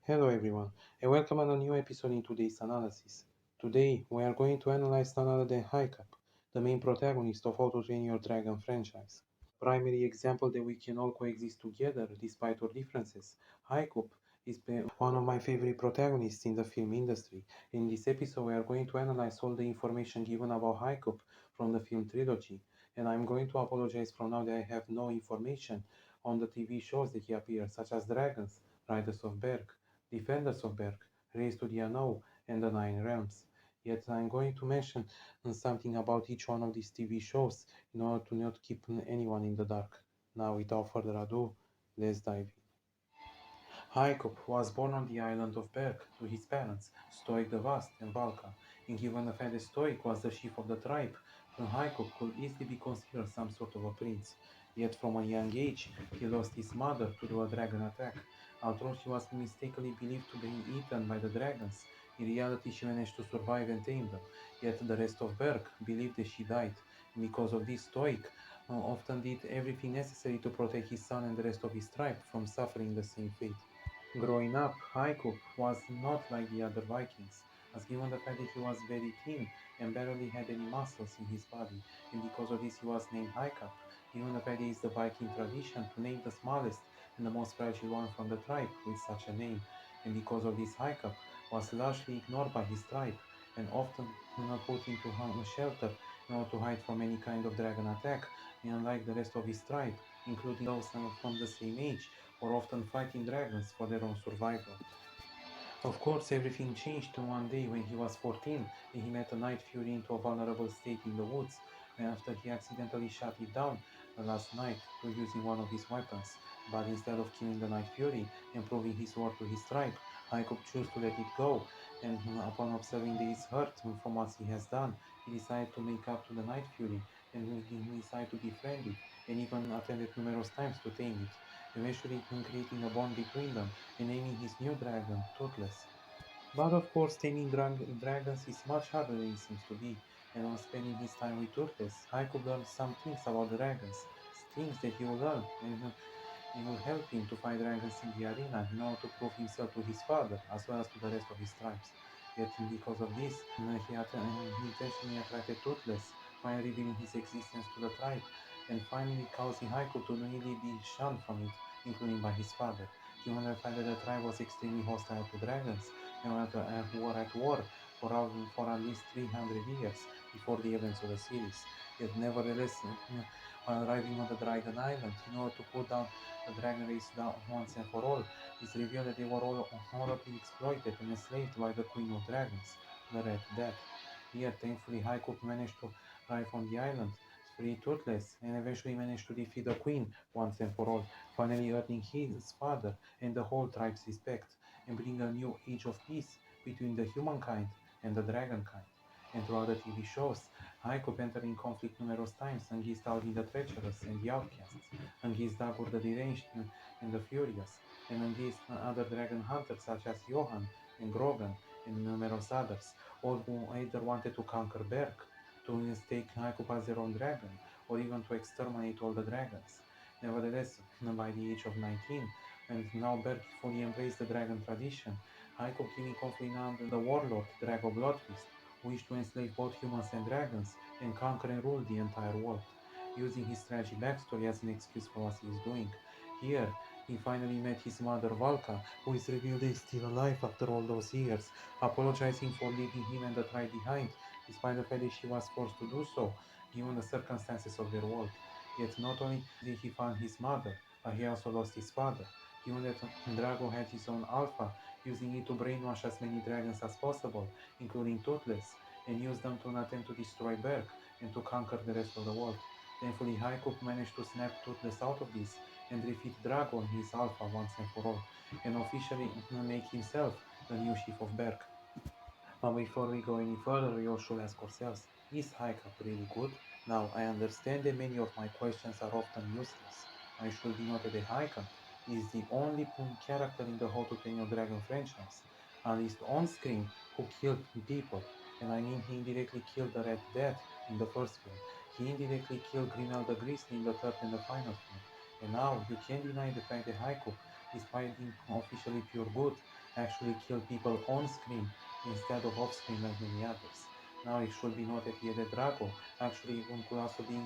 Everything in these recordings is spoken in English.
Hello everyone, and welcome on a new episode in today's analysis. Today, we are going to analyze none other than Haikap, the main protagonist of How to Train Your Dragon franchise. Primary example that we can all coexist together despite our differences. Haikap is one of my favorite protagonists in the film industry. In this episode, we are going to analyze all the information given about Haikap from the film trilogy, and I'm going to apologize from now that I have no information on the TV shows that he appears, such as Dragons, Riders of Berg, Defenders of Berg, Race to the Unknown, and the Nine Realms. Yet I'm going to mention something about each one of these TV shows in order to not keep anyone in the dark. Now, without further ado, let's dive in. Haikop was born on the island of Berg to his parents, Stoic the Vast and Valka, and given the fact that Stoic was the chief of the tribe, Haikop could easily be considered some sort of a prince. Yet from a young age, he lost his mother to a dragon attack. Although she was mistakenly believed to be eaten by the dragons, in reality she managed to survive and tame them. Yet the rest of Berg believed that she died, and because of this Stoic often did everything necessary to protect his son and the rest of his tribe from suffering the same fate. Growing up, Haikuk was not like the other Vikings, as given the fact that he was very thin and barely had any muscles in his body, and because of this he was named Haikap, given the fact that it is the Viking tradition to name the smallest and the most fragile one from the tribe with such a name, and because of this Haikap was largely ignored by his tribe and often not put into a shelter in order to hide from any kind of dragon attack, and unlike the rest of his tribe, including those from the same age, were often fighting dragons for their own survival. Of course, everything changed one day when he was 14 and he met a Night Fury into a vulnerable state in the woods, and after he accidentally shot it down last night through using one of his weapons. But instead of killing the Night Fury and proving his worth to his tribe, Haikop chose to let it go, and upon observing that he's hurt from what he has done, he decided to make up to the Night Fury and he decided to befriend it, and even attempted numerous times to tame it, eventually creating a bond between them and naming his new dragon Toothless. But of course, taming dragons is much harder than it seems to be, and on spending his time with Toothless, Haiku learned some things about dragons, things that he will learn, and it will help him to fight dragons in the arena in order to prove himself to his father as well as to the rest of his tribes. Yet because of this, he intentionally attracted Toothless, finally revealing his existence to the tribe, and finally causing Haiku to nearly be shunned from it, including by his father, given the fact that the tribe was extremely hostile to dragons and were at war for at least 300 years before the events of the series. Yet nevertheless, while arriving on the Dragon Island, in order to put down the dragon race down once and for all, it's revealed that they were all horribly exploited and enslaved by the Queen of Dragons, the Red Death. Yet, thankfully, Haikuk managed to arrive on the island, free Toothless, and eventually managed to defeat the Queen once and for all, finally earning his father and the whole tribe's respect, and bring a new age of peace between the humankind and the dragonkind. And throughout the TV shows, Haikuk entered in conflict numerous times against Alvin the Treacherous and the Outcasts, against Dagur the Deranged and the Furious, and against other dragon hunters such as Johan and Grogan and numerous others, all who either wanted to conquer Berg, to take Haikuk as their own dragon, or even to exterminate all the dragons. Nevertheless, by the age of 19, and now Berg fully embraced the dragon tradition, Haikuk giving conflict now the warlord Drago Bloodfist, who wished to enslave both humans and dragons and conquer and rule the entire world, using his tragic backstory as an excuse for what he is doing. Here, he finally met his mother Valka, who is revealed is still alive after all those years, apologizing for leaving him and the tribe behind, despite the fact that she was forced to do so, given the circumstances of their world. Yet not only did he find his mother, but he also lost his father, given that Drago had his own alpha, using it to brainwash as many dragons as possible, including Toothless, and use them to attempt to destroy Berg and to conquer the rest of the world. Thankfully, Haikuk managed to snap Toothless out of this and defeat Drago and his alpha once and for all, and officially make himself the new chief of Berg. But before we go any further, we all should ask ourselves, is Haikap really good? Now, I understand that many of my questions are often useless. I should be noted that Haikap is the only character in the How to Train Your Dragon franchise, at least on screen, who killed people. And I mean he indirectly killed the Red Death in the first film. He indirectly killed Grimel the Grizzly in the third and the final film. And now you can't deny the fact that Haikap, despite being officially pure good, actually kill people on screen instead of off screen like many others. Now it should be noted here that Drago actually could also be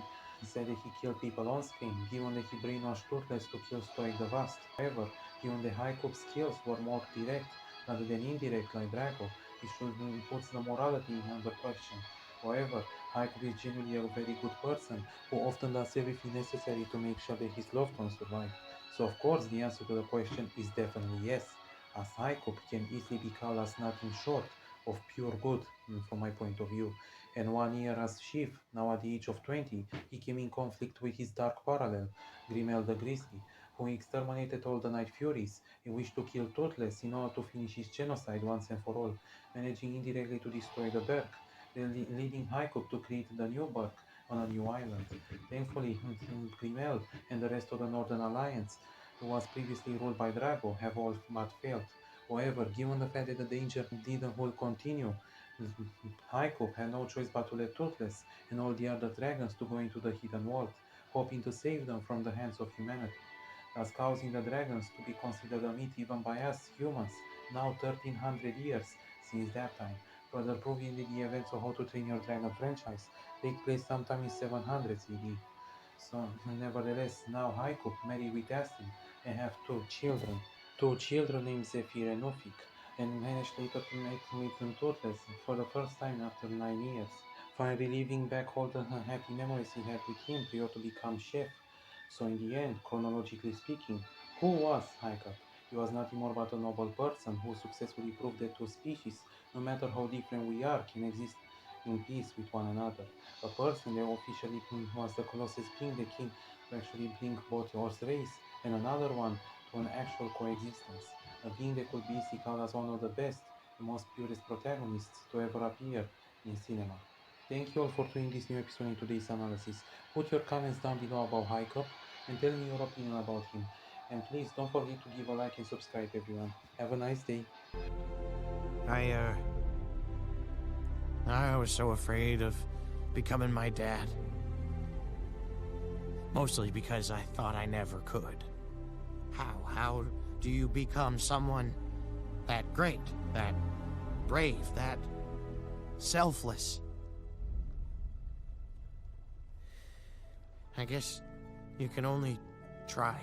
said that he killed people on screen, given that he brainwashed Toothless to kill Stoic the Vast. However, given the Highcup's skills were more direct rather than indirect like Drago, it should puts the morality under question. However, Highcup is genuinely a very good person who often does everything necessary to make sure that his loved ones survive. So of course the answer to the question is definitely yes, as Highcup can easily be called as nothing short of pure good from my point of view. And 1 year as chief, now at the age of 20, he came in conflict with his dark parallel, Grimel the Grizzly, who exterminated all the Night Furies and wished to kill Toothless in order to finish his genocide once and for all, managing indirectly to destroy the Berk, leading Highcup to create the new Berk on a new island. Thankfully, Grimel and the rest of the Northern Alliance, who was previously ruled by Drago, have all but failed. However, given the fact that the danger didn't will continue, Highcup had no choice but to let Toothless and all the other dragons to go into the hidden world, hoping to save them from the hands of humanity, thus causing the dragons to be considered a meat even by us humans, now 1300 years since that time, further proving that the events of How to Train Your Dragon franchise take place sometime in 700 CD. So, nevertheless, now Highcup married with Astin and have two children named Zephyr and Ufik, and managed later to make them toothless for the first time after 9 years, finally leaving back all the happy memories he had with him prior to become chef. So in the end, chronologically speaking, who was Highcup? He was nothing more but a noble person who successfully proved that two species, no matter how different we are, can exist in peace with one another. A person that officially was the closest being that came to actually bring both Horse race and another one to an actual coexistence. A being that could be easily called as one of the best and most purest protagonists to ever appear in cinema. Thank you all for tuning this new episode in today's analysis. Put your comments down below about Highcup and tell me your opinion about him. And please don't forget to give a like and subscribe everyone. Have a nice day. I was so afraid of becoming my dad. Mostly because I thought I never could. How do you become someone that great, that brave, that selfless? I guess you can only try.